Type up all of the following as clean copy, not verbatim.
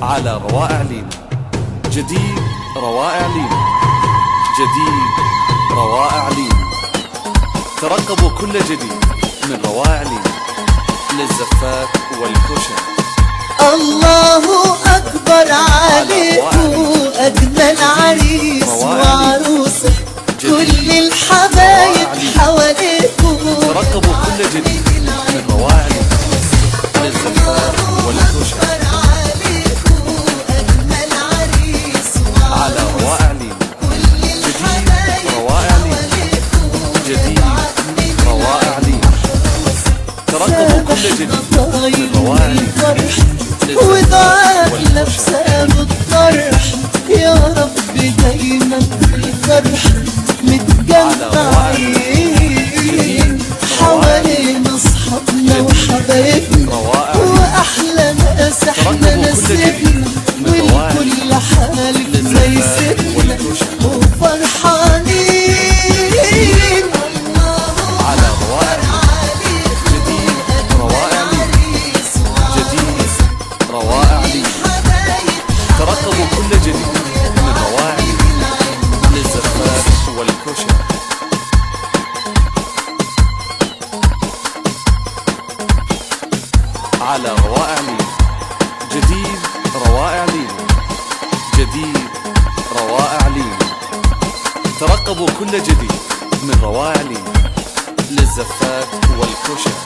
على روائع لينا. جديد روائع لينا، جديد روائع لينا. ترقبوا كل جديد من روائع لينا للزفات والكشك. الله أكبر عليكم، أجمل عريس وعروسة، كل الحبايب حواليكم. ترقبوا كل جديد من روائع لينا للزفات والكشك على روائع لينا. جديد روائع لينا، جديد روائع لينا. ترقبوا كل جديد من روائع لينا وضعك لابسة بالطرح، يا رب دايما بالفرح متجمعين حوالين اصحابنا وحبايبنا، واحلى ناس احنا ناسبنا، والكل حالك زي سيدنا وفرحانين على روائع. جديد روائع لينا، جديد روائع لينا. ترقبوا كل جديد من روائع لينا للزفات والكشك على روائع لينا. جديد روائع لينا، جديد روائع لينا. ترقبوا كل جديد من روائع لينا للزفات والكشك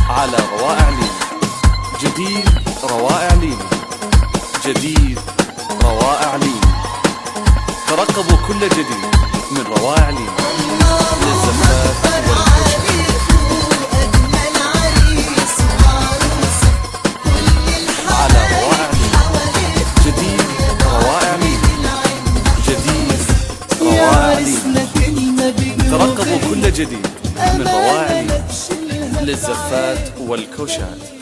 على روائع لينا. جديد روائع لينا، جديد روائع لينا. ترقبوا كل جديد من روائع لينا للزفات والكشك على روائع لينا. جديد روائع لينا، جديد روائع لينا. ترقبوا كل جديد من روائع لينا للزفات والكشك